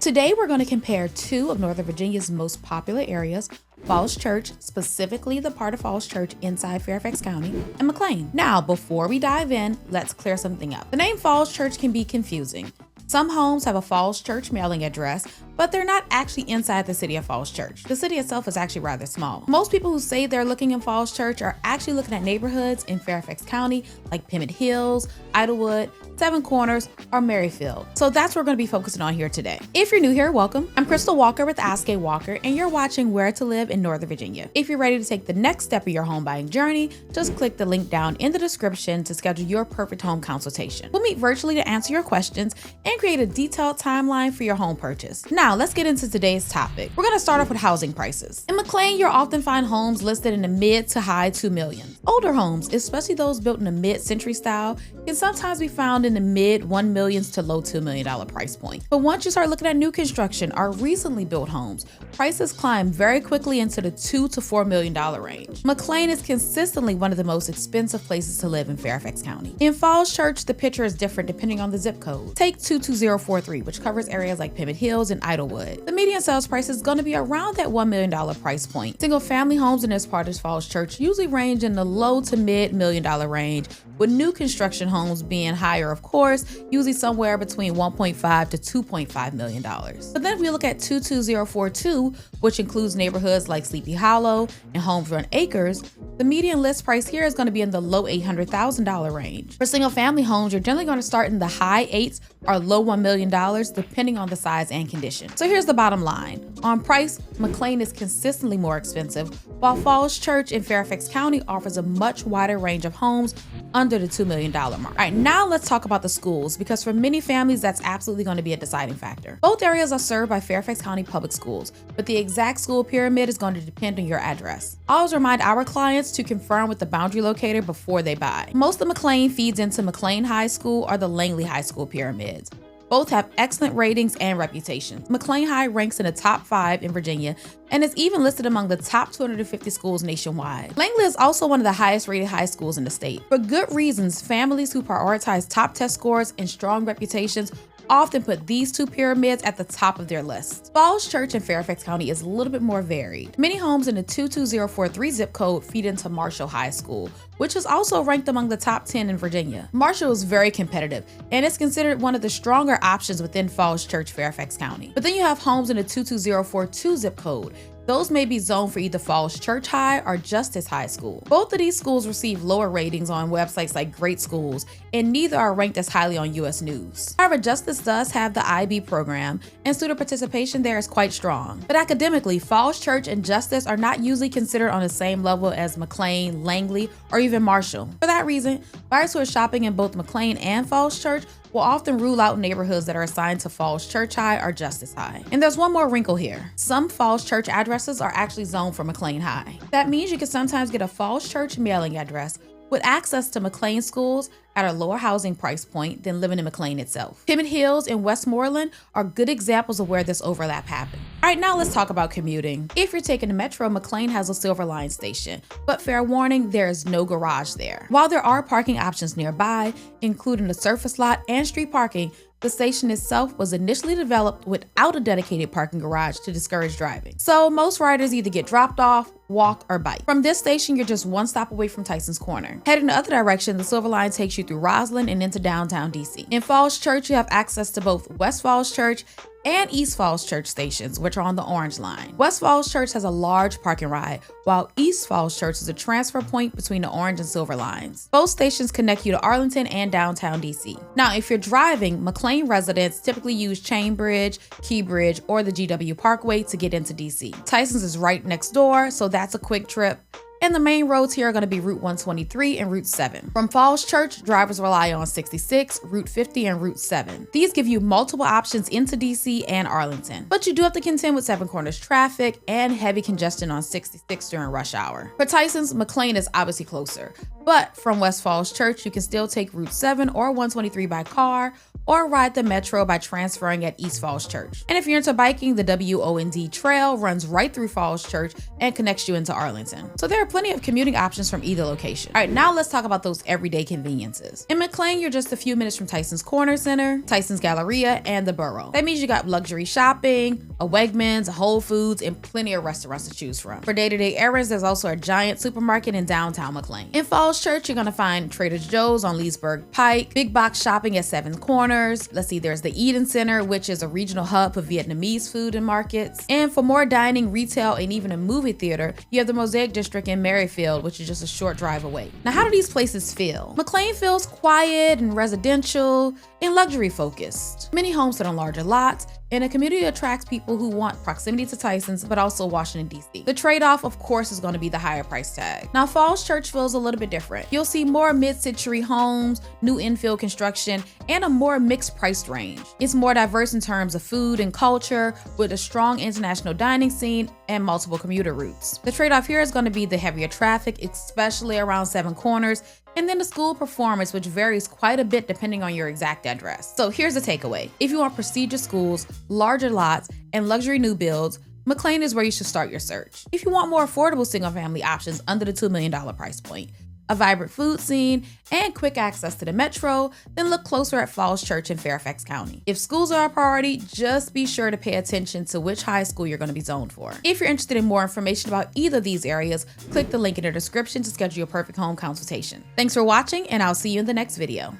Today we're going to compare two of Northern Virginia's most popular areas, Falls Church, specifically the part of Falls Church inside Fairfax County, and McLean. Now, before we dive in, let's clear something up. The name Falls Church can be confusing. Some homes have a Falls Church mailing address, but they're not actually inside the city of Falls Church. The city itself is actually rather small. Most people who say they're looking in Falls Church are actually looking at neighborhoods in Fairfax County like Pemmon Hills, Idlewood, Seven Corners, or Maryfield. So that's what we're going to be focusing on here today. If you're new here, welcome. I'm Crystal Walker with Ask A Walker, and you're watching Where to Live in Northern Virginia. If you're ready to take the next step of your home buying journey, just click the link down in the description to schedule your perfect home consultation. We'll meet virtually to answer your questions and create a detailed timeline for your home purchase. Now, let's get into today's topic. We're going to start off with housing prices. In McLean, you'll often find homes listed in the mid to high $2 million. Older homes, especially those built in the mid-century style, can sometimes be found in the mid $1 million to low $2 million price point. But once you start looking at new construction or recently built homes, prices climb very quickly into the $2 to $4 million range. McLean is consistently one of the most expensive places to live in Fairfax County. In Falls Church, the picture is different depending on the zip code. Take 22043, which covers areas like Pemmon Hills and Idlewood. The median sales price is going to be around that $1 million price point. Single family homes in this part of Falls Church usually range in the low to mid $1 million range, with new construction homes being higher, of course, usually somewhere between $1.5 to $2.5 million. But then if we look at 22042, which includes neighborhoods like Sleepy Hollow and Homes Run Acres, the median list price here is going to be in the low $800,000 range. For single family homes, you're generally going to start in the high $8s or low $1 million, depending on the size and condition. So here's the bottom line. On price, McLean is consistently more expensive, while Falls Church in Fairfax County offers a much wider range of homes under the $2 million mark. All right, now let's talk about the schools, because for many families, that's absolutely going to be a deciding factor. Both areas are served by Fairfax County Public Schools, but the exact school pyramid is going to depend on your address. I always remind our clients to confirm with the boundary locator before they buy. Most of McLean feeds into McLean High School or the Langley High School pyramids. Both have excellent ratings and reputations. McLean High ranks in the top 5 in Virginia and is even listed among the top 250 schools nationwide. Langley is also one of the highest rated high schools in the state. For good reasons, families who prioritize top test scores and strong reputations often put these two pyramids at the top of their list. Falls Church in Fairfax County is a little bit more varied. Many homes in the 22043 zip code feed into Marshall High School, which is also ranked among the top 10 in Virginia. Marshall is very competitive and is considered one of the stronger options within Falls Church, Fairfax County. But then you have homes in the 22042 zip code. Those may be zoned for either Falls Church High or Justice High School. Both of these schools receive lower ratings on websites like Great Schools, and neither are ranked as highly on US News. However, Justice does have the IB program, and student participation there is quite strong. But academically, Falls Church and Justice are not usually considered on the same level as McLean, Langley, or even Marshall. For that reason, buyers who are shopping in both McLean and Falls Church will often rule out neighborhoods that are assigned to Falls Church High or Justice High. And there's one more wrinkle here. Some Falls Church addresses are actually zoned for McLean High. That means you can sometimes get a Falls Church mailing address with access to McLean schools at a lower housing price point than living in McLean itself. Pemmon Hills and Westmoreland are good examples of where this overlap happened. All right, now let's talk about commuting. If you're taking the metro, McLean has a Silver Line station, but fair warning, there is no garage there. While there are parking options nearby, including the surface lot and street parking, the station itself was initially developed without a dedicated parking garage to discourage driving. So most riders either get dropped off, walk, or bike. From this station, you're just one stop away from Tyson's Corner. Heading the other direction, the Silver Line takes you through Roslyn and into downtown DC. In Falls Church, you have access to both West Falls Church and East Falls Church stations, which are on the Orange Line. West Falls Church has a large parking ride, while East Falls Church is a transfer point between the Orange and Silver Lines. Both stations connect you to Arlington and downtown DC. Now, if you're driving, McLean residents typically use Chain Bridge, Key Bridge, or the GW Parkway to get into DC. Tyson's is right next door, so that's a quick trip. And the main roads here are going to be Route 123 and Route 7. From Falls Church, drivers rely on 66, Route 50, and Route 7. These give you multiple options into DC and Arlington. But you do have to contend with Seven Corners traffic and heavy congestion on 66 during rush hour. For Tyson's, McLean is obviously closer. But from West Falls Church, you can still take Route 7 or 123 by car, or ride the metro by transferring at East Falls Church. And if you're into biking, the WOND Trail runs right through Falls Church and connects you into Arlington. So there are plenty of commuting options from either location. All right, now let's talk about those everyday conveniences. In McLean, you're just a few minutes from Tyson's Corner Center, Tyson's Galleria, and the Borough. That means you got luxury shopping, a Wegmans, a Whole Foods, and plenty of restaurants to choose from. For day-to-day errands, there's also a giant supermarket in downtown McLean. In Falls Church, you're gonna find Trader Joe's on Leesburg Pike, big box shopping at Seven Corners. Let's see, there's the Eden Center, which is a regional hub for Vietnamese food and markets. And for more dining, retail, and even a movie theater, you have the Mosaic District in Merrifield, which is just a short drive away. Now, how do these places feel? McLean feels quiet and residential and luxury focused. Many homes sit on larger lots, and a community attracts people who want proximity to Tyson's, but also Washington, D.C. The trade-off, of course, is going to be the higher price tag. Now, Falls Church feels a little bit different. You'll see more mid-century homes, new infill construction, and a more mixed price range. It's more diverse in terms of food and culture, with a strong international dining scene and multiple commuter routes. The trade-off here is going to be the heavier traffic, especially around Seven Corners, and then the school performance, which varies quite a bit depending on your exact address. So here's the takeaway. If you want prestigious schools, larger lots, and luxury new builds, McLean is where you should start your search. If you want more affordable single-family options under the $2 million price point, a vibrant food scene, and quick access to the metro, then look closer at Falls Church in Fairfax County. If schools are a priority, just be sure to pay attention to which high school you're going to be zoned for. If you're interested in more information about either of these areas, click the link in the description to schedule your perfect home consultation. Thanks for watching, and I'll see you in the next video.